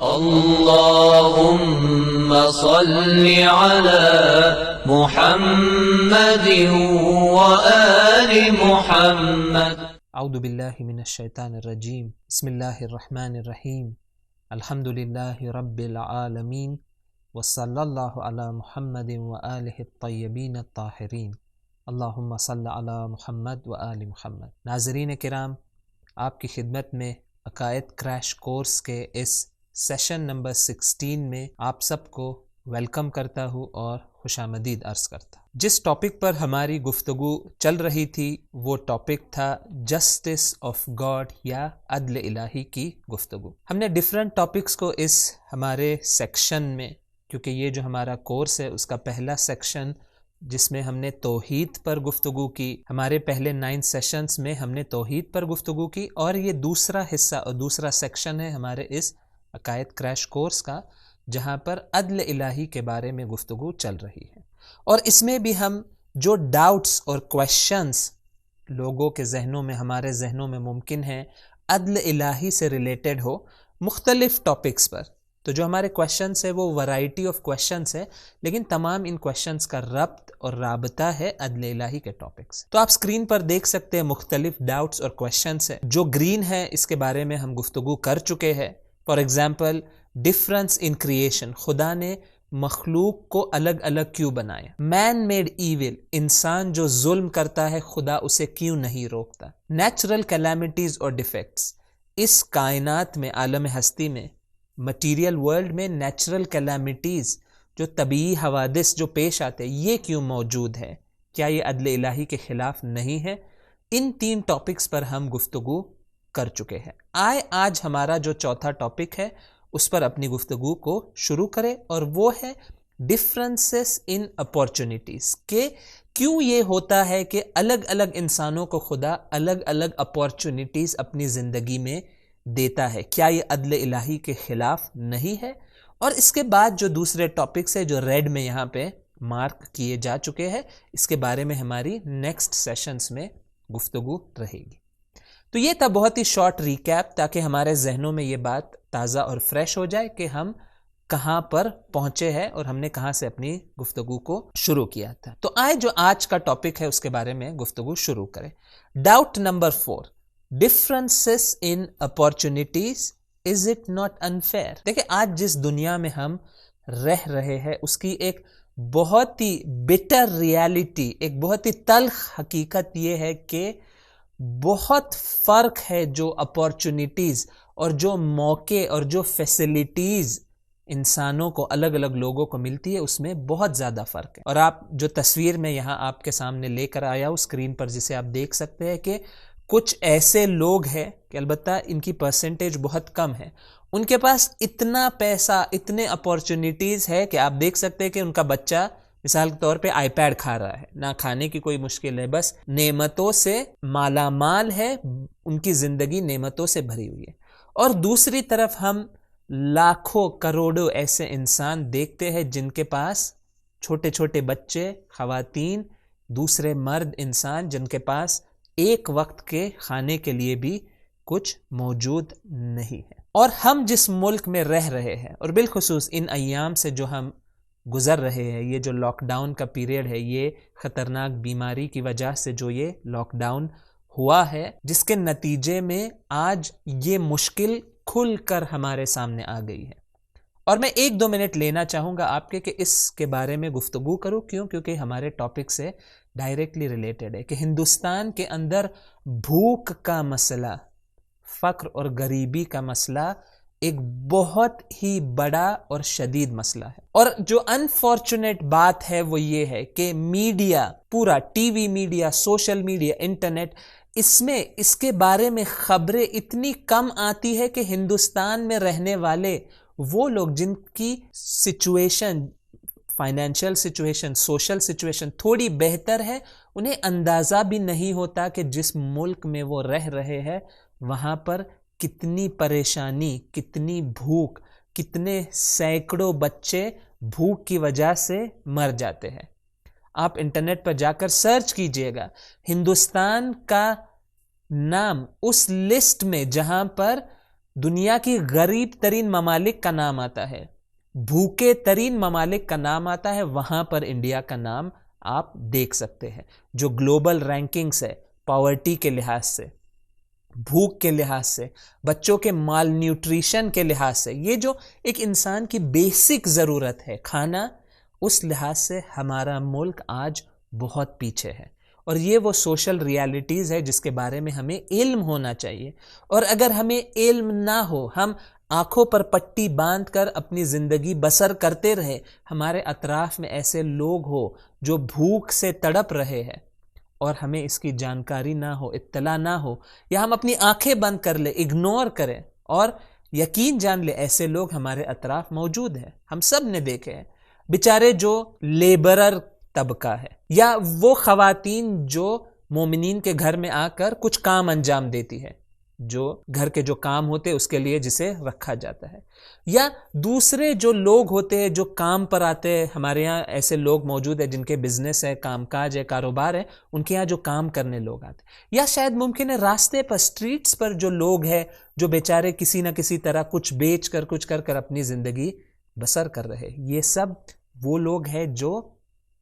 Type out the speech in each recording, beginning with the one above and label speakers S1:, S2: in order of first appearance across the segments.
S1: اللهم صل على محمد وآل محمد.
S2: اعوذ باللہ من الشیطان الرجیم. بسم اللہ الرحمن الرحیم. الحمد للہ رب العالمین وصلی اللہ علی محمد وآلہ الطیبین الطاہرین. اللہم صل علی محمد وآل محمد. ناظرین کرام، آپ کی خدمت میں عقائد کریش کورس کے اس سیشن نمبر 16 میں آپ سب کو ویلکم کرتا ہوں اور خوش آمدید عرض کرتا ہوں. جس ٹاپک پر ہماری گفتگو چل رہی تھی وہ ٹاپک تھا جسٹس آف گاڈ یا عدل الہی کی گفتگو. ہم نے ڈیفرنٹ ٹاپکس کو اس ہمارے سیکشن میں، کیونکہ یہ جو ہمارا کورس ہے اس کا پہلا سیکشن جس میں ہم نے توحید پر گفتگو کی، ہمارے پہلے 9 سیشنز میں ہم نے توحید پر گفتگو کی، اور یہ دوسرا حصہ اور دوسرا سیکشن ہے ہمارے اس عقائد کریش کورس کا، جہاں پر عدل الہی کے بارے میں گفتگو چل رہی ہے. اور اس میں بھی ہم جو ڈاؤٹس اور کویشچنس لوگوں کے ذہنوں میں، ہمارے ذہنوں میں ممکن ہیں عدل الہی سے ریلیٹڈ ہو مختلف ٹاپکس پر، تو جو ہمارے کویشچنس ہیں وہ ورائٹی آف کویشچنس ہے، لیکن تمام ان کویشچنس کا ربط اور رابطہ ہے عدل الہی کے ٹاپکس. تو آپ اسکرین پر دیکھ سکتے ہیں مختلف ڈاؤٹس اور کویشچنس ہیں. جو گرین ہے اس کے بارے میں ہم گفتگو کر چکے ہیں. For example difference in creation, خدا نے مخلوق کو الگ الگ کیوں بنایا؟ مین میڈ ایول، انسان جو ظلم کرتا ہے خدا اسے کیوں نہیں روکتا؟ نیچرل کیلامیٹیز اور ڈیفیکٹس، اس کائنات میں، عالم ہستی میں، مٹیریل ورلڈ میں نیچرل کیلامیٹیز جو طبعی حوادث جو پیش آتے یہ کیوں موجود ہے؟ کیا یہ عدل الہی کے خلاف نہیں ہے؟ ان 3 ٹاپکس پر ہم گفتگو کر چکے ہیں. آج ہمارا جو چوتھا ٹاپک ہے اس پر اپنی گفتگو کو شروع کریں، اور وہ ہے ڈفرنسز ان اپورچونیٹیز، کہ کیوں یہ ہوتا ہے کہ الگ الگ انسانوں کو خدا الگ الگ اپورچونیٹیز اپنی زندگی میں دیتا ہے. کیا یہ عدل الہی کے خلاف نہیں ہے؟ اور اس کے بعد جو دوسرے ٹاپکس ہیں جو ریڈ میں یہاں پہ مارک کیے جا چکے ہیں، اس کے بارے میں ہماری نیکسٹ سیشنز میں گفتگو رہے گی. تو یہ تھا بہت ہی شارٹ ریکیپ، تاکہ ہمارے ذہنوں میں یہ بات تازہ اور فریش ہو جائے کہ ہم کہاں پر پہنچے ہیں اور ہم نے کہاں سے اپنی گفتگو کو شروع کیا تھا. تو آئے جو آج کا ٹاپک ہے اس کے بارے میں گفتگو شروع کریں. Doubt number 4، differences in opportunities, is it not unfair? دیکھیں، آج جس دنیا میں ہم رہ رہے ہیں اس کی ایک بہت ہی بٹر ریالٹی، ایک بہت ہی تلخ حقیقت یہ ہے کہ بہت فرق ہے جو اپورچونیٹیز اور جو موقع اور جو فیسلٹیز انسانوں کو، الگ الگ لوگوں کو ملتی ہے، اس میں بہت زیادہ فرق ہے. اور آپ جو تصویر میں یہاں آپ کے سامنے لے کر آیا ہوں اسکرین پر، جسے آپ دیکھ سکتے ہیں کہ کچھ ایسے لوگ ہیں کہ البتہ ان کی پرسنٹیج بہت کم ہے، ان کے پاس اتنا پیسہ، اتنے اپورچونیٹیز ہے کہ آپ دیکھ سکتے ہیں کہ ان کا بچہ مثال کے طور پہ آئی پیڈ کھا رہا ہے، نہ کھانے کی کوئی مشکل ہے، بس نعمتوں سے مالا مال ہے، ان کی زندگی نعمتوں سے بھری ہوئی ہے. اور دوسری طرف ہم لاکھوں کروڑوں ایسے انسان دیکھتے ہیں جن کے پاس چھوٹے چھوٹے بچے، خواتین، دوسرے مرد انسان جن کے پاس ایک وقت کے کھانے کے لیے بھی کچھ موجود نہیں ہے. اور ہم جس ملک میں رہ رہے ہیں، اور بالخصوص ان ایام سے جو ہم گزر رہے ہیں، یہ جو لاک ڈاؤن کا پیریڈ ہے، یہ خطرناک بیماری کی وجہ سے جو یہ لاک ڈاؤن ہوا ہے، جس کے نتیجے میں آج یہ مشکل کھل کر ہمارے سامنے آ گئی ہے. اور میں 1-2 منٹ لینا چاہوں گا آپ کے کہ اس کے بارے میں گفتگو کروں. کیونکہ ہمارے ٹاپک سے ڈائریکٹلی ریلیٹڈ ہے کہ ہندوستان کے اندر بھوک کا مسئلہ، فقر اور غریبی کا مسئلہ ایک بہت ہی بڑا اور شدید مسئلہ ہے. اور جو انفارچونیٹ بات ہے وہ یہ ہے کہ میڈیا، پورا T V media, social media, internet, اس کے بارے میں خبریں اتنی کم آتی ہے کہ ہندوستان میں رہنے والے وہ لوگ جن کی situation, financial situation, social situation تھوڑی بہتر ہے، انہیں اندازہ بھی نہیں ہوتا کہ جس ملک میں وہ رہ رہے ہیں وہاں پر کتنی پریشانی، کتنی بھوک، کتنے سینکڑوں بچے بھوک کی وجہ سے مر جاتے ہیں. آپ انٹرنیٹ پر جا کر سرچ کیجئے گا، ہندوستان کا نام اس لسٹ میں جہاں پر دنیا کی غریب ترین ممالک کا نام آتا ہے، بھوکے ترین ممالک کا نام آتا ہے، وہاں پر انڈیا کا نام آپ دیکھ سکتے ہیں۔ جو گلوبل رینکنگز ہے پاورٹی کے لحاظ سے، بھوک کے لحاظ سے، بچوں کے مال نیوٹریشن کے لحاظ سے، یہ جو ایک انسان کی بیسک ضرورت ہے کھانا، اس لحاظ سے ہمارا ملک آج بہت پیچھے ہے۔ اور یہ وہ سوشل ریالٹیز ہے جس کے بارے میں ہمیں علم ہونا چاہیے۔ اور اگر ہمیں علم نہ ہو، ہم آنکھوں پر پٹی باندھ کر اپنی زندگی بسر کرتے رہے، ہمارے اطراف میں ایسے لوگ ہو جو بھوک سے تڑپ رہے ہیں اور ہمیں اس کی جانکاری نہ ہو، اطلاع نہ ہو، یا ہم اپنی آنکھیں بند کر لیں، اگنور کریں، اور یقین جان لیں ایسے لوگ ہمارے اطراف موجود ہیں، ہم سب نے دیکھے ہیں۔ بیچارے جو لیبرر طبقہ ہے، یا وہ خواتین جو مومنین کے گھر میں آ کر کچھ کام انجام دیتی ہے، جو گھر کے جو کام ہوتے اس کے لیے جسے رکھا جاتا ہے، یا دوسرے جو لوگ ہوتے ہیں جو کام پر آتے ہیں۔ ہمارے یہاں ایسے لوگ موجود ہیں جن کے بزنس ہے، کام کاج ہے، کاروبار ہے، ان کے یہاں جو کام کرنے لوگ آتے ہیں، یا شاید ممکن ہے راستے پر، اسٹریٹس پر جو لوگ ہیں جو بیچارے کسی نہ کسی طرح کچھ بیچ کر کچھ کر اپنی زندگی بسر کر رہے۔ یہ سب وہ لوگ ہیں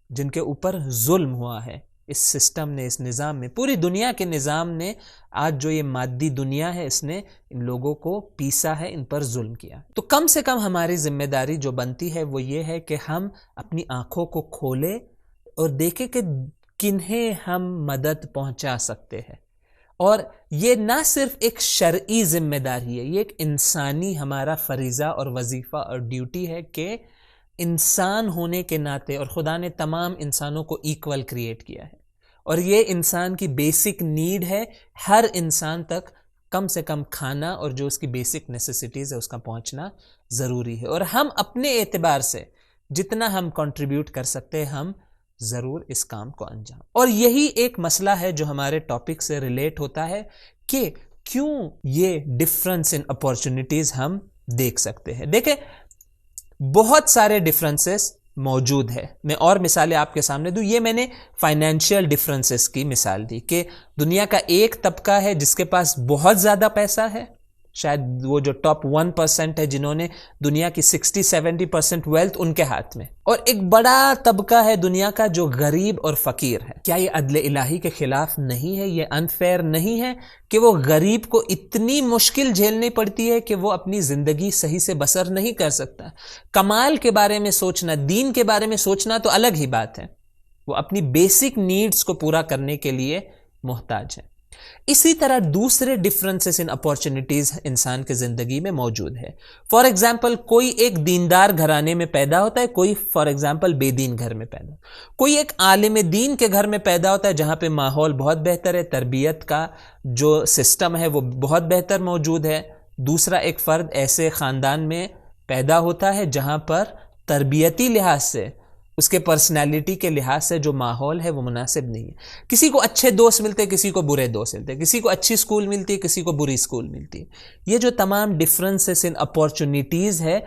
S2: جن کے اوپر ظلم ہوا ہے اس سسٹم نے، اس نظام میں، پوری دنیا کے نظام نے، آج جو یہ مادی دنیا ہے اس نے ان لوگوں کو پیسا ہے، ان پر ظلم کیا۔ تو کم سے کم ہماری ذمہ داری جو بنتی ہے وہ یہ ہے کہ ہم اپنی آنکھوں کو کھولیں اور دیکھیں کہ کنہیں ہم مدد پہنچا سکتے ہیں۔ اور یہ نہ صرف ایک شرعی ذمہ داری ہے، یہ ایک انسانی ہمارا فریضہ اور وظیفہ اور ڈیوٹی ہے کہ انسان ہونے کے ناطے، اور خدا نے تمام انسانوں کو ایکول کریٹ کیا ہے، اور یہ انسان کی بیسک نیڈ ہے، ہر انسان تک کم سے کم کھانا اور جو اس کی بیسک نیسیسٹیز ہے اس کا پہنچنا ضروری ہے۔ اور ہم اپنے اعتبار سے جتنا ہم کنٹریبیوٹ کر سکتے ہیں، ہم ضرور اس کام کو انجام۔ اور یہی ایک مسئلہ ہے جو ہمارے ٹاپک سے ریلیٹ ہوتا ہے کہ کیوں یہ ڈفرنس ان اپورچونٹیز ہم دیکھ سکتے ہیں۔ دیکھیں، بہت سارے ڈفرنسز موجود ہے۔ میں اور مثالیں آپ کے سامنے دوں۔ یہ میں نے فائنینشیل ڈفرنسز کی مثال دی کہ دنیا کا ایک طبقہ ہے جس کے پاس بہت زیادہ پیسہ ہے، شاید وہ جو ٹاپ 1% ہے جنہوں نے دنیا کی 60-70% ویلتھ ان کے ہاتھ میں، اور ایک بڑا طبقہ ہے دنیا کا جو غریب اور فقیر ہے۔ کیا یہ عدل الہی کے خلاف نہیں ہے؟ یہ انفیئر نہیں ہے کہ وہ غریب کو اتنی مشکل جھیلنی پڑتی ہے کہ وہ اپنی زندگی صحیح سے بسر نہیں کر سکتا؟ کمال کے بارے میں سوچنا، دین کے بارے میں سوچنا تو الگ ہی بات ہے، وہ اپنی بیسک نیڈز کو پورا کرنے کے لیے محتاج ہے۔ اسی طرح دوسرے ڈفرنسز ان اپورچونٹیز انسان کے زندگی میں موجود ہے۔ فار ایگزامپل، کوئی ایک دیندار گھرانے میں پیدا ہوتا ہے، کوئی فار ایگزامپل بے دین گھر میں پیدا ہوتا ہے، کوئی ایک عالم دین کے گھر میں پیدا ہوتا ہے جہاں پہ ماحول بہت بہتر ہے، تربیت کا جو سسٹم ہے وہ بہت بہتر موجود ہے۔ دوسرا ایک فرد ایسے خاندان میں پیدا ہوتا ہے جہاں پر تربیتی لحاظ سے، اس کے پرسنالٹی کے لحاظ سے جو ماحول ہے وہ مناسب نہیں ہے۔ کسی کو اچھے دوست ملتے، کسی کو برے دوست ملتے، کسی کو اچھی سکول ملتی ہے، کسی کو بری سکول ملتی ہے۔ یہ جو تمام ڈفرنسز ان اپورچونٹیز ہے،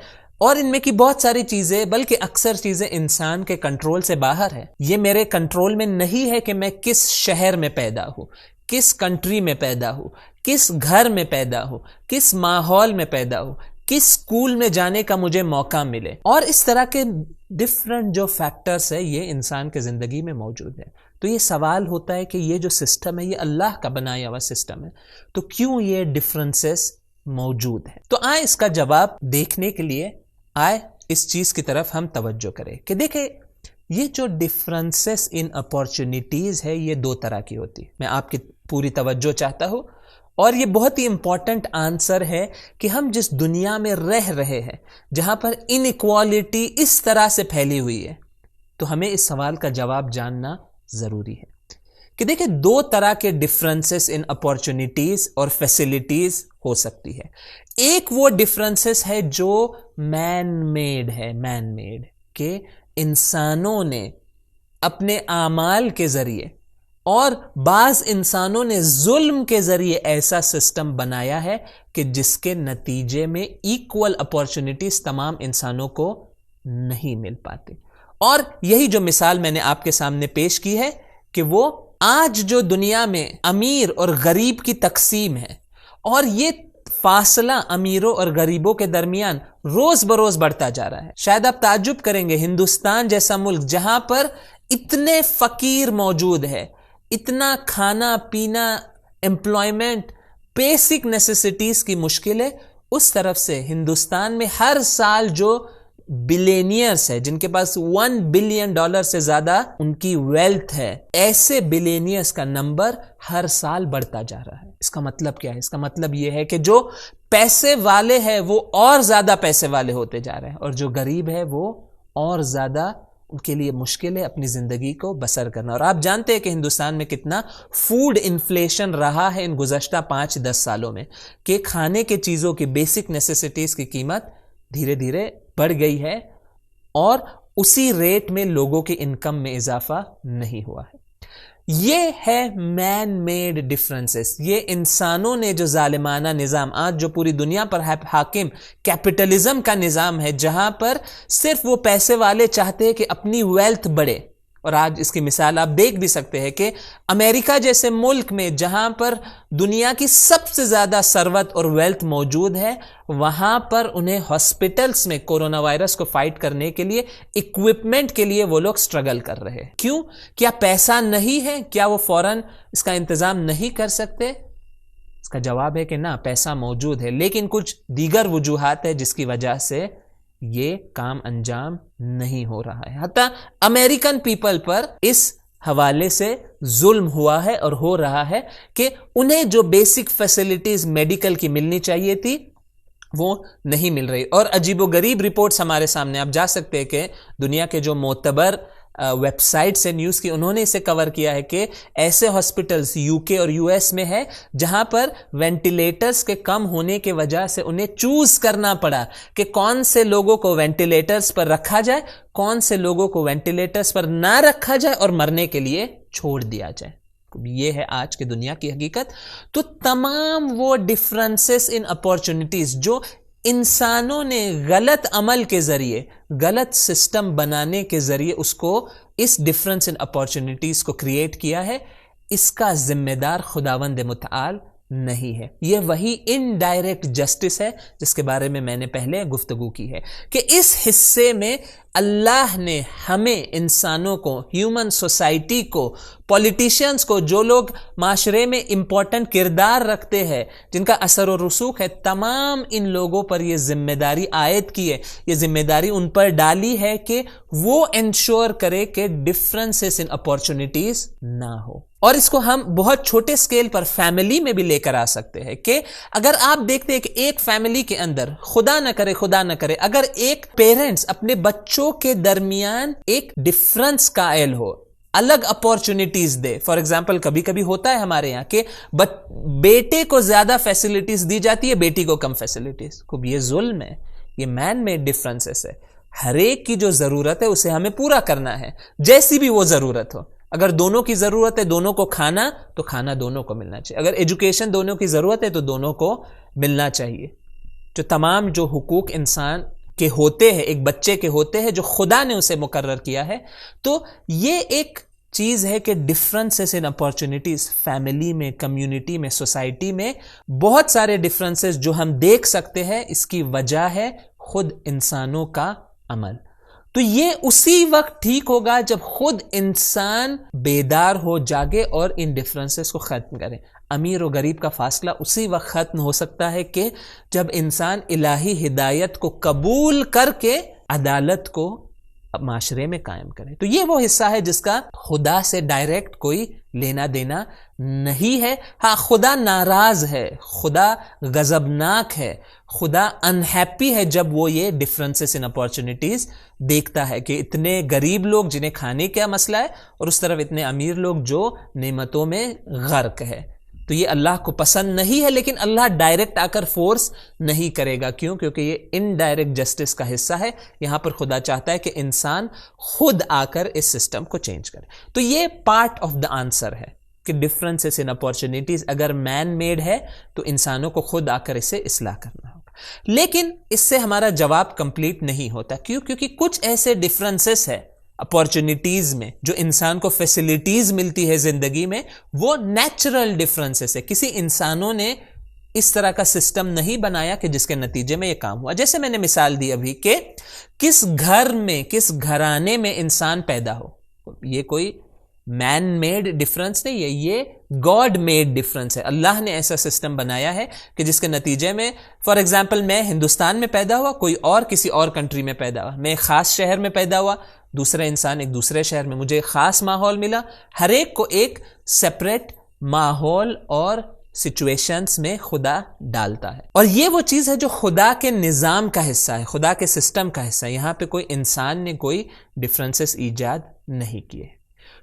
S2: اور ان میں کی بہت ساری چیزیں، بلکہ اکثر چیزیں انسان کے کنٹرول سے باہر ہے۔ یہ میرے کنٹرول میں نہیں ہے کہ میں کس شہر میں پیدا ہوں، کس کنٹری میں پیدا ہوں، کس گھر میں پیدا ہوں، کس ماحول میں پیدا ہوں، کس سکول میں جانے کا مجھے موقع ملے، اور اس طرح کے ڈفرنٹ جو فیکٹرز ہے یہ انسان کے زندگی میں موجود ہے۔ تو یہ سوال ہوتا ہے کہ یہ جو سسٹم ہے یہ اللہ کا بنایا ہوا سسٹم ہے، تو کیوں یہ ڈفرنسز موجود ہیں؟ تو آئے اس کا جواب دیکھنے کے لیے آئے اس چیز کی طرف ہم توجہ کریں کہ دیکھیں، یہ جو ڈفرنسز ان اپورچونٹیز ہے یہ دو طرح کی ہوتی ہے۔ میں آپ کی پوری توجہ چاہتا ہوں، اور یہ بہت ہی امپورٹنٹ آنسر ہے کہ ہم جس دنیا میں رہ رہے ہیں جہاں پر ان ایکوالٹی اس طرح سے پھیلی ہوئی ہے، تو ہمیں اس سوال کا جواب جاننا ضروری ہے کہ دیکھیں، دو طرح کے ڈفرنسز ان اپورچونٹیز اور فیسلٹیز ہو سکتی ہے۔ ایک وہ ڈفرنسز ہے جو مین میڈ ہے، مین میڈ، کہ انسانوں نے اپنے اعمال کے ذریعے اور بعض انسانوں نے ظلم کے ذریعے ایسا سسٹم بنایا ہے کہ جس کے نتیجے میں ایکول اپورچونٹیز تمام انسانوں کو نہیں مل پاتے۔ اور یہی جو مثال میں نے آپ کے سامنے پیش کی ہے کہ وہ آج جو دنیا میں امیر اور غریب کی تقسیم ہے، اور یہ فاصلہ امیروں اور غریبوں کے درمیان روز بروز بڑھتا جا رہا ہے. شاید آپ تعجب کریں گے، ہندوستان جیسا ملک جہاں پر اتنے فقیر موجود ہے، اتنا کھانا پینا، ایمپلائمنٹ، بیسک نیسیسٹیز کی مشکل ہے، اس طرف سے ہندوستان میں ہر سال جو بلینئرز ہے، جن کے پاس $1 بلین سے زیادہ ان کی ویلتھ ہے، ایسے بلینئرز کا نمبر ہر سال بڑھتا جا رہا ہے. اس کا مطلب کیا ہے؟ اس کا مطلب یہ ہے کہ جو پیسے والے ہیں وہ اور زیادہ پیسے والے ہوتے جا رہے ہیں، اور جو غریب ہے وہ اور زیادہ ان کے لیے مشکل ہے اپنی زندگی کو بسر کرنا. اور آپ جانتے ہیں کہ ہندوستان میں کتنا فوڈ انفلیشن رہا ہے ان گزشتہ 5-10 سالوں میں، کہ کھانے کے چیزوں کی بیسک نیسیسٹیز کی قیمت دھیرے دھیرے بڑھ گئی ہے، اور اسی ریٹ میں لوگوں کی انکم میں اضافہ نہیں ہوا ہے. یہ ہے مین میڈ ڈفرنسز. یہ انسانوں نے جو ظالمانہ نظام آج جو پوری دنیا پر حاکم کیپٹلزم کا نظام ہے، جہاں پر صرف وہ پیسے والے چاہتے ہیں کہ اپنی ویلتھ بڑھے. اور آج اس کی مثال آپ دیکھ بھی سکتے ہیں کہ امریکہ جیسے ملک میں جہاں پر دنیا کی سب سے زیادہ ثروت اور ویلتھ موجود ہے، وہاں پر انہیں ہاسپٹلز میں کورونا وائرس کو فائٹ کرنے کے لیے اکوپمنٹ کے لیے وہ لوگ سٹرگل کر رہے ہیں. کیوں؟ کیا پیسہ نہیں ہے؟ کیا وہ فوراً اس کا انتظام نہیں کر سکتے؟ اس کا جواب ہے کہ نہ، پیسہ موجود ہے، لیکن کچھ دیگر وجوہات ہیں جس کی وجہ سے یہ کام انجام نہیں ہو رہا ہے. حتیٰ امریکن پیپل پر اس حوالے سے ظلم ہوا ہے اور ہو رہا ہے کہ انہیں جو بیسک فیسلٹیز میڈیکل کی ملنی چاہیے تھی وہ نہیں مل رہی. اور عجیب و غریب رپورٹس ہمارے سامنے، آپ جا سکتے ہیں کہ دنیا کے جو معتبر ویب سائٹ سے نیوز کی، انہوں نے اسے کور کیا ہے کہ ایسے ہاسپٹلز یو کے اور یو ایس میں ہے جہاں پر وینٹیلیٹرز کے کم ہونے کی وجہ سے انہیں چوز کرنا پڑا کہ کون سے لوگوں کو وینٹیلیٹرز پر رکھا جائے، کون سے لوگوں کو وینٹیلیٹرز پر نہ رکھا جائے اور مرنے کے لیے چھوڑ دیا جائے. یہ ہے آج کی دنیا کی حقیقت. تو تمام وہ ڈفرنسز ان اپورچونٹیز جو انسانوں نے غلط عمل کے ذریعے، غلط سسٹم بنانے کے ذریعے اس ڈفرنس ان اپورچونٹیز کو کریٹ کیا ہے، اس کا ذمہ دار خداوند متعال نہیں ہے. یہ وہی انڈائریکٹ جسٹس ہے جس کے بارے میں نے پہلے گفتگو کی ہے کہ اس حصے میں اللہ نے ہمیں انسانوں کو، ہیومن سوسائٹی کو، پولیٹیشینز کو، جو لوگ معاشرے میں امپورٹنٹ کردار رکھتے ہیں، جن کا اثر و رسوخ ہے، تمام ان لوگوں پر یہ ذمہ داری عائد کی ہے. یہ ذمہ داری ان پر ڈالی ہے کہ وہ انشور کرے کہ ڈفرنسز ان اپورچونٹیز نہ ہو. اور اس کو ہم بہت چھوٹے سکیل پر فیملی میں بھی لے کر آ سکتے ہیں کہ اگر آپ دیکھتے ہیں کہ ایک فیملی کے اندر خدا نہ کرے اگر ایک پیرنٹس اپنے بچوں کے درمیان ایک ڈفرنس قائل ہو، الگ اپورچونٹیز دے. فار ایگزامپل کبھی کبھی ہوتا ہے ہمارے یہاں کہ بیٹے کو زیادہ فیسلٹیز دی جاتی ہے، بیٹی کو کم فیسلٹیز. خوب یہ ظلم ہے، یہ مین میڈ ڈفرنسز ہے. ہر ایک کی جو ضرورت ہے اسے ہمیں پورا کرنا ہے، جیسی بھی وہ ضرورت ہو. اگر دونوں کی ضرورت ہے دونوں کو کھانا، تو کھانا دونوں کو ملنا چاہیے. اگر ایجوکیشن دونوں کی ضرورت ہے تو دونوں کو ملنا چاہیے. جو تمام جو حقوق انسان کے ہوتے ہیں، ایک بچے کے ہوتے ہیں، جو خدا نے اسے مقرر کیا ہے. تو یہ ایک چیز ہے کہ ڈفرنسز ان اپورچونٹیز فیملی میں، کمیونٹی میں، سوسائٹی میں بہت سارے ڈفرنسز جو ہم دیکھ سکتے ہیں، اس کی وجہ ہے خود انسانوں کا عمل. تو یہ اسی وقت ٹھیک ہوگا جب خود انسان بیدار ہو، جاگے اور ان ڈفرنسز کو ختم کرے. امیر و غریب کا فاصلہ اسی وقت ختم ہو سکتا ہے کہ جب انسان الہی ہدایت کو قبول کر کے عدالت کو معاشرے میں قائم کرے. تو یہ وہ حصہ ہے جس کا خدا سے ڈائریکٹ کوئی لینا دینا نہیں ہے. ہاں، خدا ناراض ہے، خدا غضبناک ہے، خدا انہیپی ہے جب وہ یہ ڈفرنسز ان اپورچونٹیز دیکھتا ہے کہ اتنے غریب لوگ جنہیں کھانے کا مسئلہ ہے، اور اس طرف اتنے امیر لوگ جو نعمتوں میں غرق ہے. تو یہ اللہ کو پسند نہیں ہے، لیکن اللہ ڈائریکٹ آ کر فورس نہیں کرے گا. کیوں؟ کیونکہ یہ انڈائریکٹ جسٹس کا حصہ ہے. یہاں پر خدا چاہتا ہے کہ انسان خود آ کر اس سسٹم کو چینج کرے. تو یہ پارٹ آف دا آنسر ہے کہ ڈفرنسز ان اپورچونٹیز اگر مین میڈ ہے تو انسانوں کو خود آ کر اسے اصلاح کرنا ہوگا. لیکن اس سے ہمارا جواب کمپلیٹ نہیں ہوتا. کیوں؟ کیونکہ کچھ ایسے ڈفرنسز ہے اپورچونٹیز میں جو انسان کو فیسلٹیز ملتی ہے زندگی میں، وہ نیچرل ڈفرنسز ہے. کسی انسانوں نے اس طرح کا سسٹم نہیں بنایا کہ جس کے نتیجے میں یہ کام ہوا. جیسے میں نے مثال دی ابھی کہ کس گھر میں کس گھرانے میں انسان پیدا ہو, یہ کوئی مین میڈ ڈفرنس نہیں ہے, یہ گاڈ میڈ ڈفرنس ہے. اللہ نے ایسا سسٹم بنایا ہے کہ جس کے نتیجے میں فار ایگزامپل میں ہندوستان میں پیدا ہوا, کوئی اور کسی اور کنٹری میں پیدا ہوا, میں ایک خاص شہر میں پیدا ہوا, دوسرا انسان ایک دوسرے شہر میں, مجھے ایک خاص ماحول ملا. ہر ایک کو ایک سیپریٹ ماحول اور سچویشنز میں خدا ڈالتا ہے, اور یہ وہ چیز ہے جو خدا کے نظام کا حصہ ہے, خدا کے سسٹم کا حصہ ہے. یہاں پہ کوئی انسان نے کوئی ڈفرنسز ایجاد نہیں کیے.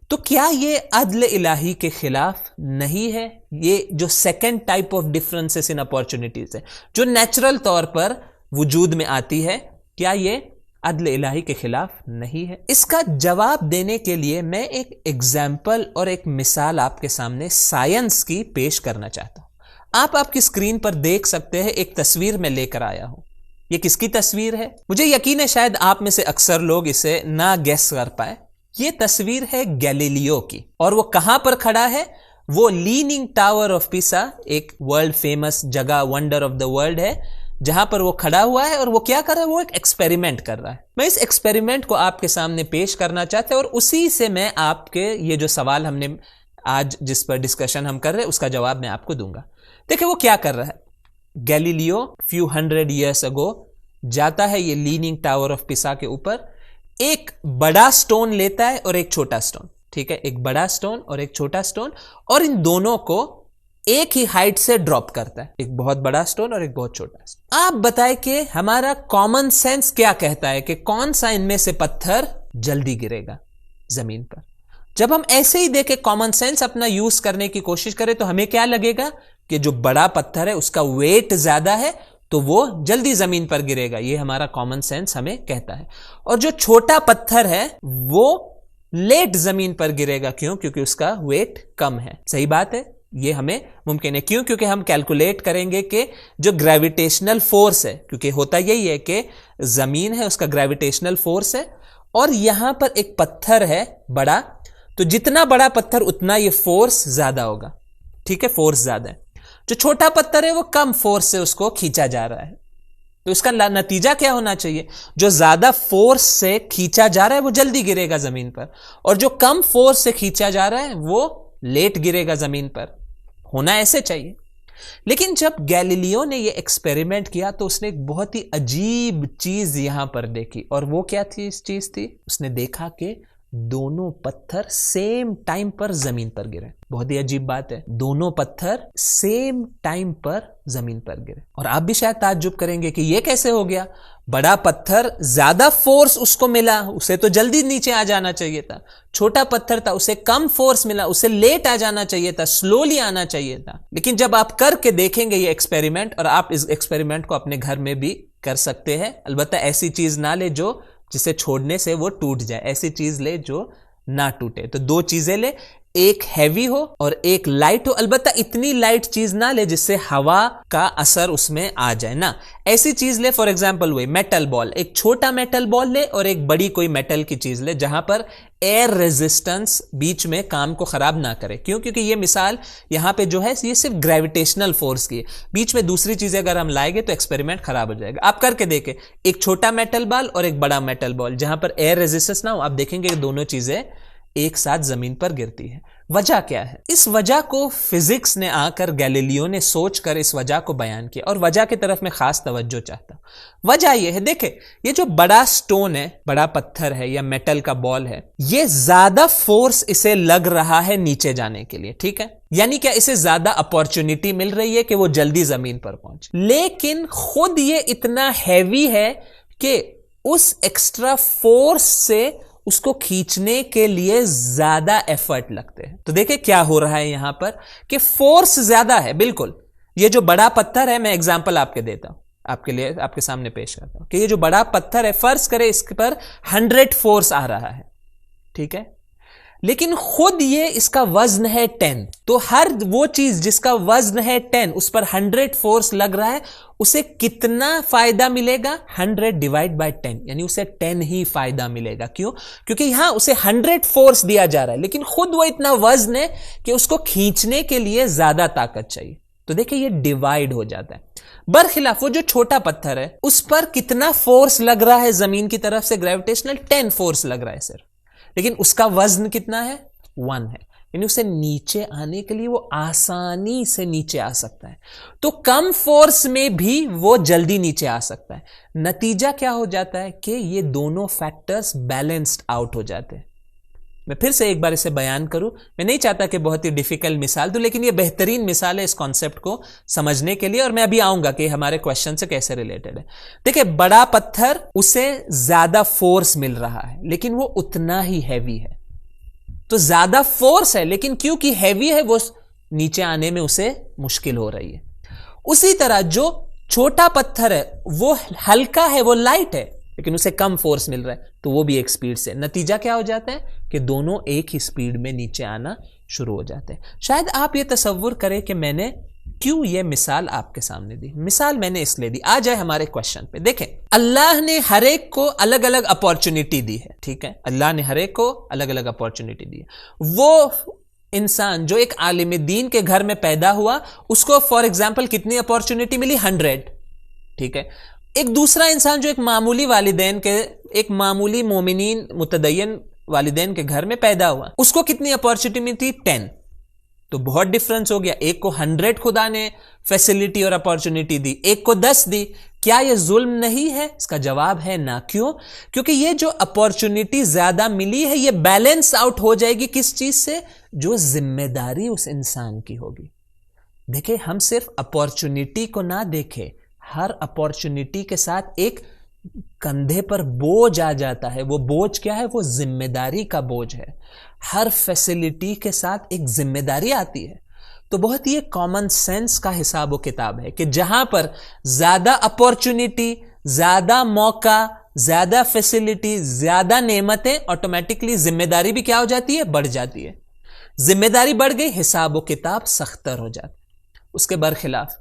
S2: تو کیا یہ عدل الہی کے خلاف نہیں ہے؟ یہ جو second type of differences in opportunities ہے جو نیچرل طور پر وجود میں آتی ہے, کیا یہ عدل الہی کے خلاف نہیں ہے؟ اس کا جواب دینے کے لیے میں ایک ایگزامپل اور ایک مثال آپ کے سامنے سائنس کی پیش کرنا چاہتا ہوں. آپ کی اسکرین پر دیکھ سکتے ہیں, ایک تصویر میں لے کر آیا ہوں. یہ کس کی تصویر ہے؟ مجھے یقین ہے شاید آپ میں سے اکثر لوگ اسے نہ گیس کر پائے. یہ تصویر ہے گیلیلیو کی, اور وہ کہاں پر کھڑا ہے؟ وہ لیننگ ٹاور آف پیسا, ایک ورلڈ فیمس جگہ, ونڈر آف دا ورلڈ ہے, جہاں پر وہ کھڑا ہوا ہے. اور وہ کیا کر رہا ہے؟ وہ ایک ایکسپیریمنٹ کر رہا ہے. میں اس ایکسپیریمنٹ کو آپ کے سامنے پیش کرنا چاہتا ہوں, اور اسی سے میں آپ کے یہ جو سوال ہم نے آج جس پر ڈسکشن ہم کر رہے ہیں اس کا جواب میں آپ کو دوں گا. دیکھیں وہ کیا کر رہا ہے. گیلیلیو فیو 100 years ago جاتا ہے یہ لیننگ ٹاور آف پیسا کے اوپر, ایک بڑا سٹون لیتا ہے اور ایک چھوٹا سٹون, ٹھیک ہے, ایک بڑا سٹون اور ایک چھوٹا سٹون, اور ان دونوں کو ایک ہی ہائٹ سے ڈراپ کرتا ہے, ایک بہت بڑا سٹون اور ایک بہت چھوٹا سٹون. آپ بتائیں کہ ہمارا کامن سینس کیا کہتا ہے کہ کون سا ان میں سے پتھر جلدی گرے گا زمین پر؟ جب ہم ایسے ہی دیکھیں کامن سینس اپنا یوز کرنے کی کوشش کریں تو ہمیں کیا لگے گا کہ جو بڑا پتھر ہے اس کا ویٹ زیادہ ہے تو وہ جلدی زمین پر گرے گا, یہ ہمارا کامن سینس ہمیں کہتا ہے. اور جو چھوٹا پتھر ہے وہ لیٹ زمین پر گرے گا, کیوں؟ کیونکہ اس کا ویٹ کم ہے. صحیح بات ہے, یہ ہمیں ممکن ہے. کیوں؟ کیونکہ ہم کیلکولیٹ کریں گے کہ جو گریویٹیشنل فورس ہے, کیونکہ ہوتا یہی ہے کہ زمین ہے اس کا گریویٹیشنل فورس ہے, اور یہاں پر ایک پتھر ہے بڑا, تو جتنا بڑا پتھر اتنا یہ فورس زیادہ ہوگا, ٹھیک ہے, فورس زیادہ ہے. جو چھوٹا پتھر ہے وہ کم فورس سے اس کو کھینچا جا رہا ہے. تو اس کا نتیجہ کیا ہونا چاہیے؟ جو زیادہ فورس سے کھینچا جا رہا ہے وہ جلدی گرے گا زمین پر, اور جو کم فورس سے کھینچا جا رہا ہے وہ لیٹ گرے گا زمین پر. ہونا ایسے چاہیے. لیکن جب گیلیلیو نے یہ ایکسپیریمنٹ کیا تو اس نے ایک بہت ہی عجیب چیز یہاں پر دیکھی, اور وہ کیا تھی؟ اس چیز تھی, اس نے دیکھا کہ دونوں پتھر سیم ٹائم پر زمین پر گرے. بہت ہی عجیب بات ہے, دونوں پتھر سیم ٹائم پر زمین پر گرے. اور آپ بھی شاید تعجب کریں گے کہ یہ کیسے ہو گیا؟ بڑا پتھر زیادہ فورس اس کو ملا, اسے تو جلدی نیچے آ جانا چاہیے تھا. چھوٹا پتھر تھا, اسے کم فورس ملا, اسے لیٹ آ جانا چاہیے تھا, سلولی آنا چاہیے تھا. لیکن جب آپ کر کے دیکھیں گے یہ ایکسپیریمنٹ, اور آپ اس ایکسپیریمنٹ کو اپنے گھر میں بھی کر سکتے ہیں, البتہ ایسی چیز نہ لے جو جسے چھوڑنے سے وہ ٹوٹ جائے, ایسی چیز لے جو نہ ٹوٹے. تو دو چیزیں لے, ایک ہیوی ہو اور ایک لائٹ ہو, البتہ اتنی لائٹ چیز نہ لے جس سے ہوا کا اثر اس میں آ جائے نا, ایسی چیز لے. فار ایگزامپل وہی میٹل بال, ایک چھوٹا میٹل بال لے اور ایک بڑی کوئی میٹل کی چیز لے جہاں پر ایئر ریزسٹنس بیچ میں کام کو خراب نہ کرے. کیوں؟ کیونکہ یہ مثال یہاں پہ جو ہے یہ صرف گریویٹیشنل فورس کی ہے, بیچ میں دوسری چیزیں اگر ہم لائیں گے تو ایکسپیریمنٹ خراب ہو جائے گا. آپ کر کے دیکھیں, ایک چھوٹا میٹل بال اور ایک بڑا میٹل بال جہاں پر ایئر ریزسٹنس نہ ہو, آپ دیکھیں گے کہ دونوں چیزیں ایک ساتھ زمین پر گرتی ہے. وجہ کیا ہے؟ اس وجہ کو فزکس نے آ کر گیلیلیو نے سوچ کر اس وجہ کو بیان کیا, اور وجہ کی طرف میں خاص توجہ چاہتا ہوں. وجہ یہ ہے, دیکھیں یہ جو بڑا سٹون ہے, بڑا پتھر ہے یا میٹل کا بال ہے, یہ زیادہ فورس اسے لگ رہا ہے نیچے جانے کے لیے, ٹھیک ہے, یعنی کیا اسے زیادہ اپارچونٹی مل رہی ہے کہ وہ جلدی زمین پر پہنچے. لیکن خود یہ اتنا ہیوی ہے کہ اس ایکسٹرا فورس سے اس کو کھینچنے کے لیے زیادہ ایفرٹ لگتے ہیں. تو دیکھیں کیا ہو رہا ہے یہاں پر کہ فورس زیادہ ہے. بالکل یہ جو بڑا پتھر ہے, میں اگزامپل آپ کے دیتا ہوں, آپ کے لیے آپ کے سامنے پیش کرتا ہوں کہ یہ جو بڑا پتھر ہے, فرض کرے اس پر 100 فورس آ رہا ہے, ٹھیک ہے, لیکن خود یہ اس کا وزن ہے 10. تو ہر وہ چیز جس کا وزن ہے 10 اس پر 100 فورس لگ رہا ہے, اسے کتنا فائدہ ملے گا؟ 100 ڈیوائڈ بائی 10, یعنی اسے 10 ہی فائدہ ملے گا. کیوں؟ کیونکہ یہاں اسے 100 فورس دیا جا رہا ہے, لیکن خود وہ اتنا وزن ہے کہ اس کو کھینچنے کے لیے زیادہ طاقت چاہیے. تو دیکھیں یہ ڈیوائیڈ ہو جاتا ہے۔ برخلاف وہ جو چھوٹا پتھر ہے اس پر کتنا فورس لگ رہا ہے زمین کی طرف سے گریویٹیشنل 10 فورس لگ رہا ہے صرف، لیکن اس کا وزن کتنا ہے 1 ہے، یعنی اسے نیچے آنے کے لیے وہ آسانی سے نیچے آ سکتا ہے، تو کم فورس میں بھی وہ جلدی نیچے آ سکتا ہے۔ نتیجہ کیا ہو جاتا ہے کہ یہ دونوں فیکٹرز بیلنسڈ آؤٹ ہو جاتے ہیں۔ میں پھر سے ایک بار اسے بیان کروں، میں نہیں چاہتا کہ بہت ہی ڈیفیکلٹ مثال دوں، لیکن یہ بہترین مثال ہے اس کانسیپٹ کو سمجھنے کے لیے، اور میں ابھی آؤں گا کہ ہمارے کوشچن سے کیسے ریلیٹڈ ہے۔ دیکھیں بڑا پتھر اسے زیادہ فورس مل رہا ہے لیکن وہ اتنا ہی ہیوی ہے، تو زیادہ فورس ہے لیکن کیونکہ ہیوی ہے وہ نیچے آنے میں اسے مشکل ہو رہی ہے۔ اسی طرح جو چھوٹا پتھر ہے وہ ہلکا ہے، وہ لائٹ ہے، لیکن اسے کم فورس مل رہا ہے تو وہ بھی ایک سپیڈ سے، نتیجہ کیا ہو جاتا ہے کہ دونوں ایک ہی سپیڈ میں نیچے آنا شروع ہو جاتے ہیں۔ شاید آپ یہ تصور کریں کہ میں نے کیوں یہ مثال آپ کے سامنے دی؟ مثال میں نے اس لیے دی، آ جائے ہمارے کوشچن پہ۔ دیکھیں اللہ نے ہر ایک کو الگ الگ اپورچونٹی دی ہے، ٹھیک ہے، اللہ نے ہر ایک کو الگ الگ اپورچونٹی دی ہے۔ وہ انسان جو ایک عالم دین کے گھر میں پیدا ہوا اس کو فار ایگزامپل کتنی اپورچونٹی ملی 100، ٹھیک ہے۔ ایک دوسرا انسان جو ایک معمولی والدین کے، ایک معمولی مومنین متدین والدین کے گھر میں پیدا ہوا اس کو کتنی اپورچونٹی ملی تھی 10، تو بہت ڈفرنس ہو گیا، ایک کو 100 خدا نے فیسلٹی اور اپورچونٹی دی، ایک کو 10 دی۔ کیا یہ ظلم نہیں ہے؟ اس کا جواب ہے نہ۔ کیوں؟ کیونکہ یہ جو اپورچونٹی زیادہ ملی ہے یہ بیلنس آؤٹ ہو جائے گی کس چیز سے؟ جو ذمہ داری اس انسان کی ہوگی۔ دیکھیں ہم صرف اپورچونٹی کو نہ دیکھیں، ہر اپورچونٹی کے ساتھ ایک کندھے پر بوجھ آ جاتا ہے۔ وہ بوجھ کیا ہے؟ وہ ذمہ داری کا بوجھ ہے۔ ہر فیسلٹی کے ساتھ ایک ذمہ داری آتی ہے، تو بہت ہی کامن سینس کا حساب و کتاب ہے کہ جہاں پر زیادہ اپورچونٹی، زیادہ موقع، زیادہ فیسلٹی، زیادہ نعمتیں، آٹومیٹکلی ذمہ داری بھی کیا ہو جاتی ہے؟ بڑھ جاتی ہے۔ ذمہ داری بڑھ گئی، حساب و کتاب سختر ہو جاتا ہے۔ اس کے برخلاف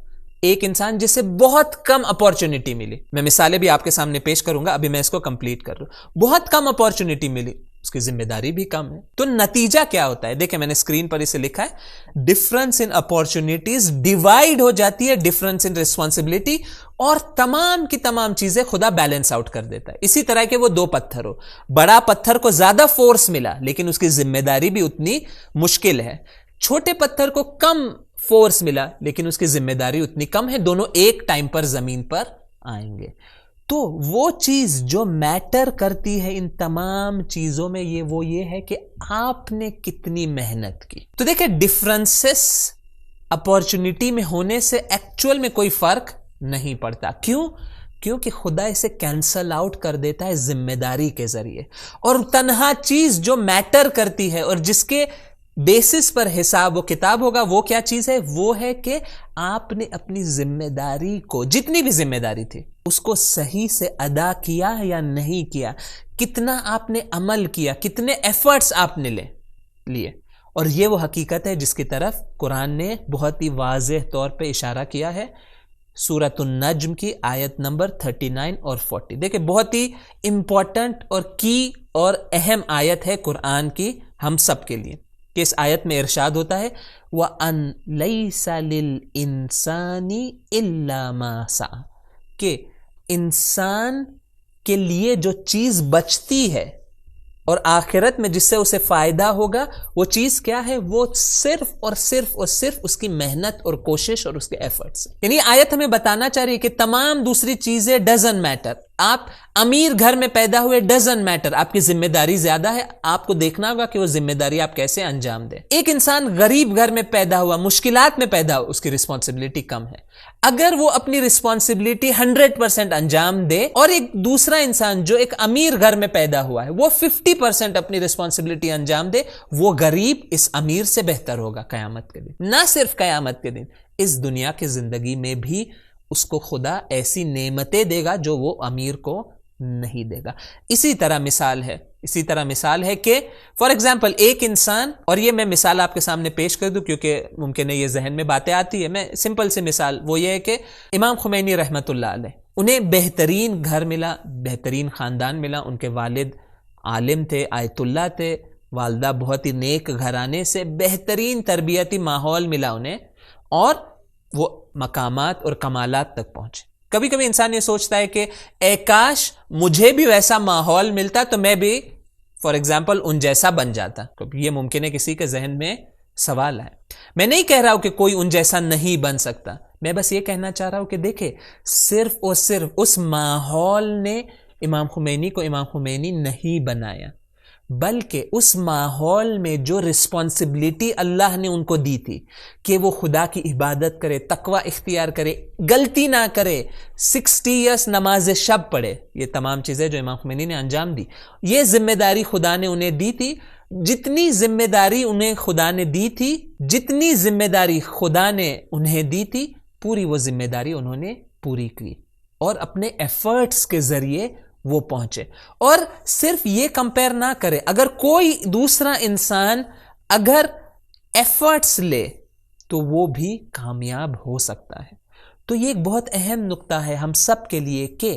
S2: ایک انسان جسے بہت کم اپورچونٹی ملی، میں مثالیں بھی آپ کے سامنے پیش کروں گا، ابھی میں اس کو کمپلیٹ کر رہا ہوں، بہت کم اپورچونٹی ملی، اس کی ذمہ داری بھی کم ہے، تو نتیجہ کیا ہوتا ہے؟ دیکھیں میں نے اسکرین پر اسے لکھا ہے، ڈفرنس ان اپورچونٹیز ڈیوائیڈ ہو جاتی ہے ڈفرنس ان ریسپانسبلٹی، اور تمام کی تمام چیزیں خدا بیلنس آؤٹ کر دیتا ہے۔ اسی طرح کہ وہ دو پتھر ہو، بڑا پتھر کو زیادہ فورس ملا لیکن اس کی ذمہ داری بھی اتنی مشکل ہے، چھوٹے پتھر کو کم فورس ملا لیکن اس کی ذمہ داری اتنی کم ہے، دونوں ایک ٹائم پر زمین پر آئیں گے۔ تو وہ چیز جو میٹر کرتی ہے ان تمام چیزوں میں یہ ہے کہ آپ نے کتنی محنت کی۔ تو دیکھیں ڈفرنسز اپورچونٹی میں ہونے سے ایکچول میں کوئی فرق نہیں پڑتا۔ کیوں؟ کیونکہ خدا اسے کینسل آؤٹ کر دیتا ہے ذمہ داری کے ذریعے، اور تنہا چیز جو میٹر کرتی ہے اور جس کے بیسس پر حساب و کتاب ہوگا وہ کیا چیز ہے؟ وہ ہے کہ آپ نے اپنی ذمہ داری کو، جتنی بھی ذمہ داری تھی اس کو صحیح سے ادا کیا یا نہیں کیا، کتنا آپ نے عمل کیا، کتنے ایفرٹس آپ نے لیے، اور یہ وہ حقیقت ہے جس کی طرف قرآن نے بہت ہی واضح طور پہ اشارہ کیا ہے سورۃ النجم کی آیت نمبر 39 اور 40۔ دیکھیں بہت ہی امپورٹنٹ اور کی اور اہم آیت ہے قرآن کی ہم سب کے لیے، کہ اس آیت میں ارشاد ہوتا ہے وَأَن لَيْسَ لِلْإِنسَانِ إِلَّا مَا سَعَى، کہ انسان کے لیے جو چیز بچتی ہے اور آخرت میں جس سے اسے فائدہ ہوگا وہ چیز کیا ہے؟ وہ صرف اور صرف اس کی محنت اور کوشش اور اس کے ایفرٹس۔ یعنی آیت ہمیں بتانا چاہ رہی ہے کہ تمام دوسری چیزیں ڈزنٹ میٹر، آپ امیر گھر میں پیدا ہوئے ڈزنٹ میٹر، آپ کی ذمہ داری زیادہ ہے، آپ کو دیکھنا ہوگا کہ وہ ذمہ داری آپ کیسے انجام دیں۔ ایک انسان غریب گھر میں پیدا ہوا، مشکلات میں پیدا ہوا، اس کی رسپانسبلٹی کم ہے، اگر وہ اپنی رسپانسبلٹی 100% انجام دے، اور ایک دوسرا انسان جو ایک امیر گھر میں پیدا ہوا ہے وہ 50% اپنی رسپانسبلٹی انجام دے، وہ غریب اس امیر سے بہتر ہوگا قیامت کے دن۔ نہ صرف قیامت کے دن، اس دنیا کی زندگی میں بھی اس کو خدا ایسی نعمتیں دے گا جو وہ امیر کو نہیں دے گا۔ اسی طرح مثال ہے کہ فار ایگزامپل ایک انسان، اور یہ میں مثال آپ کے سامنے پیش کر دوں کیونکہ ممکن ہے یہ ذہن میں باتیں آتی ہے، میں سمپل سی مثال وہ یہ ہے کہ امام خمینی رحمۃ اللہ علیہ، انہیں بہترین گھر ملا، بہترین خاندان ملا، ان کے والد عالم تھے، آیت اللہ تھے، والدہ بہت ہی نیک گھرانے سے، بہترین تربیتی ماحول ملا انہیں، اور وہ مقامات اور کمالات تک پہنچے۔ کبھی کبھی انسان یہ سوچتا ہے کہ اے کاش مجھے بھی ویسا ماحول ملتا تو میں بھی فار ایگزامپل ان جیسا بن جاتا۔ یہ ممکن ہے کسی کے ذہن میں سوال ہے۔ میں نہیں کہہ رہا ہوں کہ کوئی ان جیسا نہیں بن سکتا، میں بس یہ کہنا چاہ رہا ہوں کہ دیکھیں صرف اور صرف اس ماحول نے امام خمینی کو امام خمینی نہیں بنایا، بلکہ اس ماحول میں جو رسپانسبلٹی اللہ نے ان کو دی تھی کہ وہ خدا کی عبادت کرے، تقوی اختیار کرے، غلطی نہ کرے، 60 ایئرس نماز شب پڑھے، یہ تمام چیزیں جو امام خمینی نے انجام دی، یہ ذمہ داری خدا نے انہیں دی تھی۔ جتنی ذمہ داری انہیں خدا نے دی تھی، جتنی ذمہ داری خدا نے انہیں دی تھی، پوری وہ ذمہ داری انہوں نے پوری کی اور اپنے ایفرٹس کے ذریعے وہ پہنچے۔ اور صرف یہ کمپیئر نہ کرے، اگر کوئی دوسرا انسان اگر ایفرٹس لے تو وہ بھی کامیاب ہو سکتا ہے۔ تو یہ ایک بہت اہم نقطہ ہے ہم سب کے لیے کہ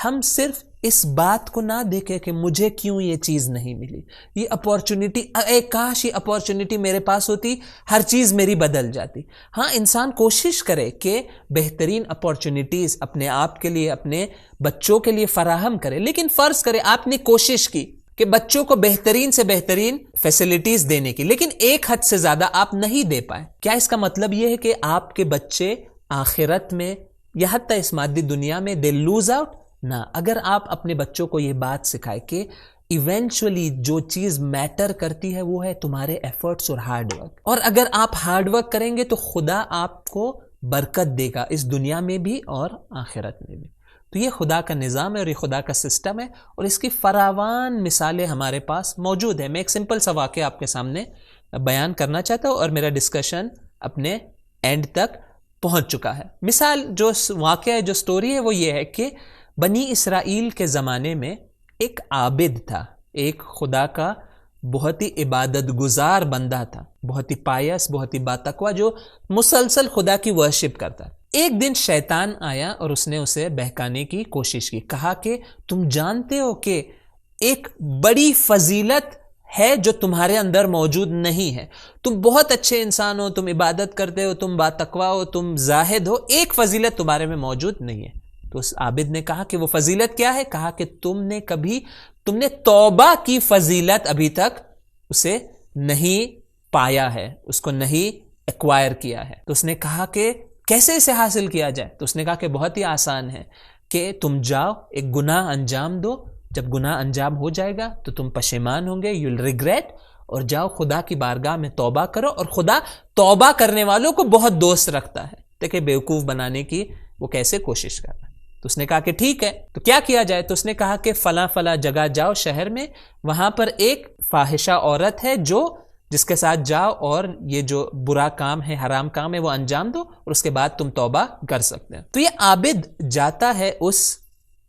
S2: ہم صرف اس بات کو نہ دیکھیں کہ مجھے کیوں یہ چیز نہیں ملی، یہ اپورچونٹی، اے کاش یہ اپورچونٹی میرے پاس ہوتی، ہر چیز میری بدل جاتی۔ ہاں انسان کوشش کرے کہ بہترین اپورچونٹیز اپنے آپ کے لیے، اپنے بچوں کے لیے فراہم کرے، لیکن فرض کرے آپ نے کوشش کی کہ بچوں کو بہترین سے بہترین فیسلٹیز دینے کی، لیکن ایک حد سے زیادہ آپ نہیں دے پائے، کیا اس کا مطلب یہ ہے کہ آپ کے بچے آخرت میں یا حتی اس مادی دنیا میں دے لوز آؤٹ؟ نہ، اگر آپ اپنے بچوں کو یہ بات سکھائے کہ ایونچولی جو چیز میٹر کرتی ہے وہ ہے تمہارے ایفرٹس اور ہارڈ ورک، اور اگر آپ ہارڈ ورک کریں گے تو خدا آپ کو برکت دے گا اس دنیا میں بھی اور آخرت میں بھی۔ تو یہ خدا کا نظام ہے اور یہ خدا کا سسٹم ہے، اور اس کی فراوان مثالیں ہمارے پاس موجود ہیں۔ میں ایک سمپل سا واقعہ آپ کے سامنے بیان کرنا چاہتا ہوں اور میرا ڈسکشن اپنے اینڈ تک پہنچ چکا ہے۔ مثال جو واقعہ ہے، جو سٹوری ہے، وہ یہ ہے کہ بنی اسرائیل کے زمانے میں ایک عابد تھا، ایک خدا کا بہت ہی عبادت گزار بندہ تھا، بہت ہی پائس، بہت ہی باتقوی، جو مسلسل خدا کی ورشپ کرتا۔ ایک دن شیطان آیا اور اس نے اسے بہکانے کی کوشش کی، کہا کہ تم جانتے ہو کہ ایک بڑی فضیلت ہے جو تمہارے اندر موجود نہیں ہے، تم بہت اچھے انسان ہو، تم عبادت کرتے ہو، تم باتقوی ہو، تم زاہد ہو، ایک فضیلت تمہارے میں موجود نہیں ہے۔ تو اس عابد نے کہا کہ وہ فضیلت کیا ہے؟ کہا کہ تم نے توبہ کی فضیلت ابھی تک اسے نہیں پایا ہے، اس کو نہیں ایکوائر کیا ہے۔ تو اس نے کہا کہ کیسے اسے حاصل کیا جائے؟ تو اس نے کہا کہ بہت ہی آسان ہے کہ تم جاؤ ایک گناہ انجام دو، جب گناہ انجام ہو جائے گا تو تم پشیمان ہوں گے، یو ول ریگریٹ، اور جاؤ خدا کی بارگاہ میں توبہ کرو، اور خدا توبہ کرنے والوں کو بہت دوست رکھتا ہے۔ دیکھیں بیوقوف بنانے کی وہ کیسے کوشش کر رہا ہے۔ تو اس نے کہا کہ ٹھیک ہے، تو کیا کیا جائے؟ تو اس نے کہا کہ فلاں فلاں جگہ جاؤ شہر میں، وہاں پر ایک فاحشہ عورت ہے جس کے ساتھ جاؤ اور یہ جو برا کام ہے، حرام کام ہے، وہ انجام دو، اور اس کے بعد تم توبہ کر سکتے ہیں۔ تو یہ عابد جاتا ہے اس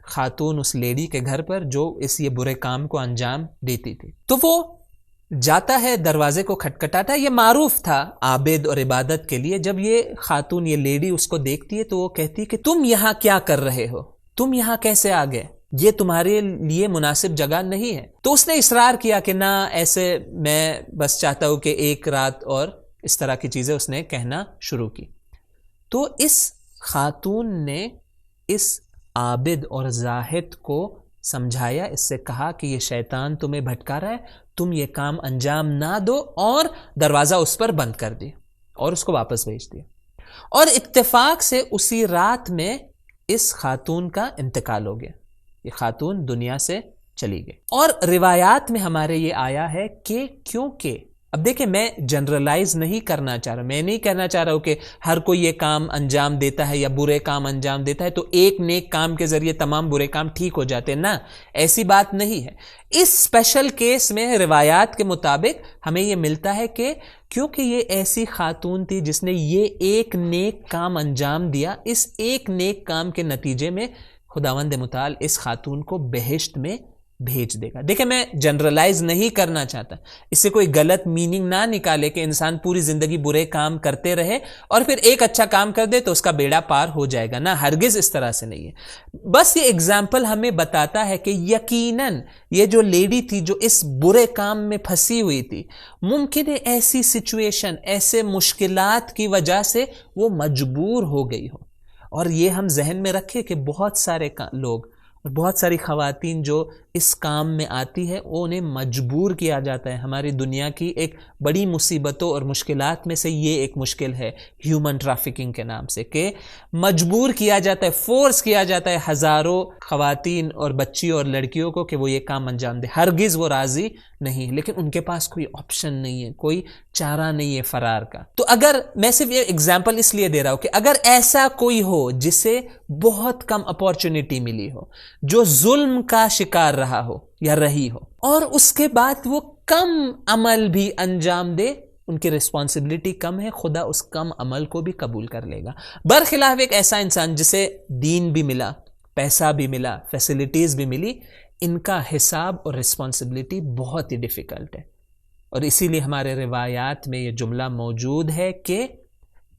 S2: خاتون، اس لیڈی کے گھر پر جو یہ برے کام کو انجام دیتی تھی۔ تو وہ جاتا ہے، دروازے کو کھٹکھٹاتا ہے۔ یہ معروف تھا عابد اور عبادت کے لیے، جب یہ خاتون، یہ لیڈی اس کو دیکھتی ہے تو وہ کہتی ہے کہ تم یہاں کیا کر رہے ہو، تم یہاں کیسے آ گئے، یہ تمہارے لیے مناسب جگہ نہیں ہے۔ تو اس نے اصرار کیا کہ نہ، ایسے میں بس چاہتا ہوں کہ ایک رات، اور اس طرح کی چیزیں اس نے کہنا شروع کی۔ تو اس خاتون نے اس عابد اور زاہد کو سمجھایا، اس سے کہا کہ یہ شیطان تمہیں بھٹکا رہا ہے، تم یہ کام انجام نہ دو، اور دروازہ اس پر بند کر دیا اور اس کو واپس بھیج دیا۔ اور اتفاق سے اسی رات میں اس خاتون کا انتقال ہو گیا، یہ خاتون دنیا سے چلی گئی۔ اور روایات میں ہمارے یہ آیا ہے کہ کیونکہ اب دیکھیں میں جنرلائز نہیں کرنا چاہ رہا، میں نہیں کہنا چاہ رہا ہوں کہ ہر کوئی یہ کام انجام دیتا ہے یا برے کام انجام دیتا ہے تو ایک نیک کام کے ذریعے تمام برے کام ٹھیک ہو جاتے ہیں، نہ، ایسی بات نہیں ہے۔ اس اسپیشل کیس میں روایات کے مطابق ہمیں یہ ملتا ہے کہ کیونکہ یہ ایسی خاتون تھی جس نے یہ ایک نیک کام انجام دیا، اس ایک نیک کام کے نتیجے میں خداوند متعال اس خاتون کو بہشت میں بھیج دے گا. دیکھیں میں جنرلائز نہیں کرنا چاہتا, اس سے کوئی غلط میننگ نہ نکالے کہ انسان پوری زندگی برے کام کرتے رہے اور پھر ایک اچھا کام کر دے تو اس کا بیڑا پار ہو جائے گا. نہ, ہرگز اس طرح سے نہیں ہے. بس یہ اگزامپل ہمیں بتاتا ہے کہ یقیناً یہ جو لیڈی تھی جو اس برے کام میں پھنسی ہوئی تھی, ممکن ہے ایسی سچویشن, ایسے مشکلات کی وجہ سے وہ مجبور ہو گئی ہو. اور یہ ہم ذہن میں رکھیں کہ بہت سارے لوگ اور بہت ساری خواتین جو اس کام میں آتی ہے وہ انہیں مجبور کیا جاتا ہے. ہماری دنیا کی ایک بڑی مصیبتوں اور مشکلات میں سے یہ ایک مشکل ہے ہیومن ٹریفکنگ کے نام سے, کہ مجبور کیا جاتا ہے, فورس کیا جاتا ہے ہزاروں خواتین اور بچیوں اور لڑکیوں کو کہ وہ یہ کام انجام دے. ہرگز وہ راضی نہیں, لیکن ان کے پاس کوئی آپشن نہیں ہے, کوئی چارہ نہیں ہے فرار کا. تو اگر میں صرف یہ اگزامپل اس لیے دے رہا ہوں کہ اگر ایسا کوئی ہو جسے بہت کم اپورچونٹی ملی ہو, جو ظلم کا شکار رہا ہو یا رہی ہو, اور اس کے بعد وہ کم عمل بھی انجام دے, ان کی ریسپانسبلٹی کم ہے, خدا اس کم عمل کو بھی قبول کر لے گا. برخلاف ایک ایسا انسان جسے دین بھی ملا, پیسہ بھی ملا, فیسلٹیز بھی ملی, ان کا حساب اور ریسپانسبلٹی بہت ہی ڈیفیکلٹ ہے. اور اسی لیے ہمارے روایات میں یہ جملہ موجود ہے کہ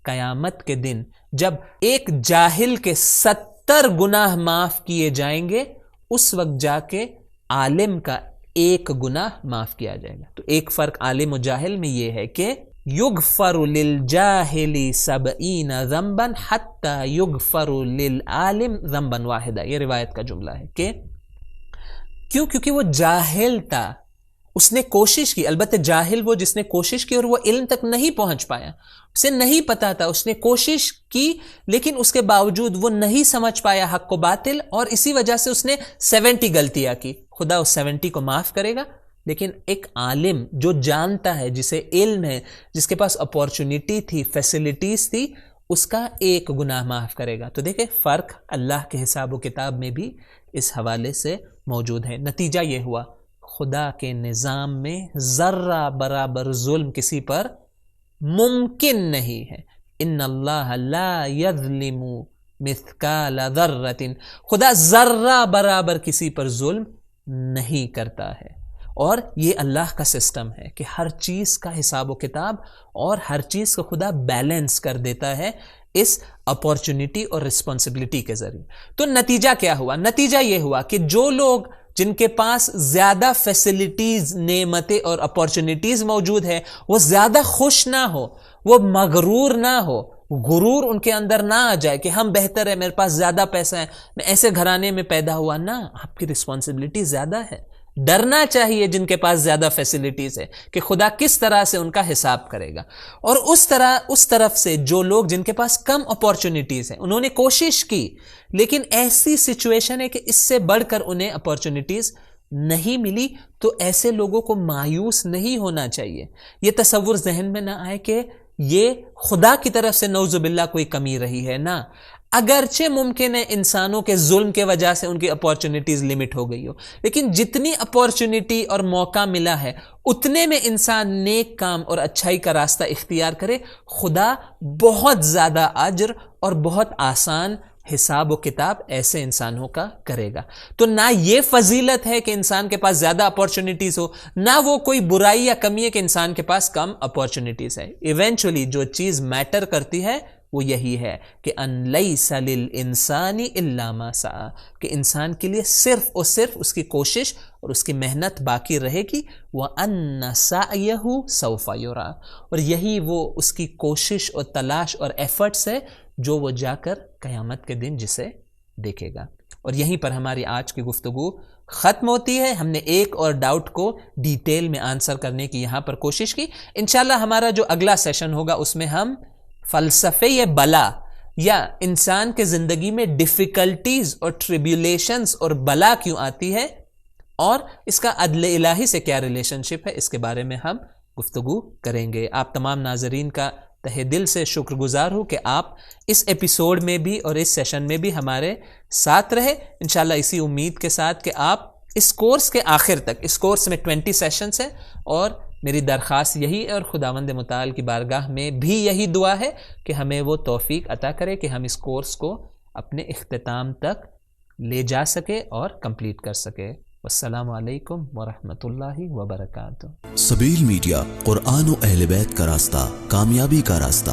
S2: قیامت کے دن جب ایک جاہل کے 70 گناہ معاف کیے جائیں گے, اس وقت جا کے عالم کا 1 گناہ معاف کیا جائے گا. تو ایک فرق عالم و جاہل میں یہ ہے کہ یغفر للجاہل 70 ذنبا حتی یغفر للعالم ذنبا واحدا. یہ روایت کا جملہ ہے کہ کیونکہ وہ جاہل تھا, اس نے کوشش کی. البتہ جاہل وہ جس نے کوشش کی اور وہ علم تک نہیں پہنچ پایا, اسے نہیں پتا تھا, اس نے کوشش کی لیکن اس کے باوجود وہ نہیں سمجھ پایا حق و باطل, اور اسی وجہ سے اس نے 70 غلطیاں کی. خدا اس 70 کو معاف کرے گا. لیکن ایک عالم جو جانتا ہے, جسے علم ہے, جس کے پاس اپورچونٹی تھی, فیسلٹیز تھی, اس کا 1 گناہ معاف کرے گا. تو دیکھیں فرق اللہ کے حساب و کتاب میں بھی اس حوالے سے موجود ہے. نتیجہ یہ ہوا خدا کے نظام میں ذرہ برابر ظلم کسی پر ممکن نہیں ہے. ان اللہ لا یظلم مثقال ذرۃ, خدا ذرہ برابر کسی پر ظلم نہیں کرتا ہے. اور یہ اللہ کا سسٹم ہے کہ ہر چیز کا حساب و کتاب اور ہر چیز کو خدا بیلنس کر دیتا ہے اس اپورچونٹی اور رسپانسبلٹی کے ذریعے. تو نتیجہ کیا ہوا؟ نتیجہ یہ ہوا کہ جو لوگ جن کے پاس زیادہ فیسلٹیز, نعمتیں اور اپورچونٹیز موجود ہے, وہ زیادہ خوش نہ ہو, وہ مغرور نہ ہو, غرور ان کے اندر نہ آ جائے کہ ہم بہتر ہے, میرے پاس زیادہ پیسہ ہے, میں ایسے گھرانے میں پیدا ہوا. نہ, آپ کی رسپانسبلٹی زیادہ ہے. ڈرنا چاہیے جن کے پاس زیادہ فیسلٹیز ہے کہ خدا کس طرح سے ان کا حساب کرے گا. اور اس طرف سے جو لوگ جن کے پاس کم اپورچونٹیز ہیں, انہوں نے کوشش کی لیکن ایسی سچویشن ہے کہ اس سے بڑھ کر انہیں اپورچونٹیز نہیں ملی, تو ایسے لوگوں کو مایوس نہیں ہونا چاہیے. یہ تصور ذہن میں نہ آئے کہ یہ خدا کی طرف سے نعوذ باللہ کوئی کمی رہی ہے. نہ, اگرچہ ممکن ہے انسانوں کے ظلم کے وجہ سے ان کی اپورچونٹیز لمٹ ہو گئی ہو, لیکن جتنی اپورچونٹی اور موقع ملا ہے اتنے میں انسان نیک کام اور اچھائی کا راستہ اختیار کرے, خدا بہت زیادہ اجر اور بہت آسان حساب و کتاب ایسے انسانوں کا کرے گا. تو نہ یہ فضیلت ہے کہ انسان کے پاس زیادہ اپورچونٹیز ہو, نہ وہ کوئی برائی یا کمی ہے کہ انسان کے پاس کم اپورچونٹیز ہے. ایونچولی جو چیز میٹر کرتی ہے وہ یہی ہے کہ ان لیس للانسان الا ما سعی, کہ انسان کے لیے صرف اور صرف اس کی کوشش اور اس کی محنت باقی رہے گی. وَأَنَّ سَعْيَهُ سَوْفَ يُرَى, اور یہی وہ اس کی کوشش اور تلاش اور ایفرٹس ہے جو وہ جا کر قیامت کے دن جسے دیکھے گا. اور یہیں پر ہماری آج کی گفتگو ختم ہوتی ہے. ہم نے ایک اور ڈاؤٹ کو ڈیٹیل میں آنسر کرنے کی یہاں پر کوشش کی. انشاءاللہ ہمارا جو اگلا سیشن ہوگا اس میں ہم فلسفے بلا یا انسان کے زندگی میں ڈیفیکلٹیز اور ٹریبیولیشنز اور بلا کیوں آتی ہے اور اس کا عدل الہی سے کیا ریلیشن شپ ہے, اس کے بارے میں ہم گفتگو کریں گے. آپ تمام ناظرین کا تہہ دل سے شکر گزار ہوں کہ آپ اس ایپیسوڈ میں بھی اور اس سیشن میں بھی ہمارے ساتھ رہے. انشاءاللہ اسی امید کے ساتھ کہ آپ اس کورس کے آخر تک, اس کورس میں 20 سیشنز ہیں, اور میری درخواست یہی ہے اور خداوند متعال کی بارگاہ میں بھی یہی دعا ہے کہ ہمیں وہ توفیق عطا کرے کہ ہم اس کورس کو اپنے اختتام تک لے جا سکے اور کمپلیٹ کر سکے. والسلام علیکم ورحمۃ اللہ وبرکاتہ۔
S3: سبیل میڈیا، قرآن و اہل بیت کا راستہ، کامیابی کا راستہ۔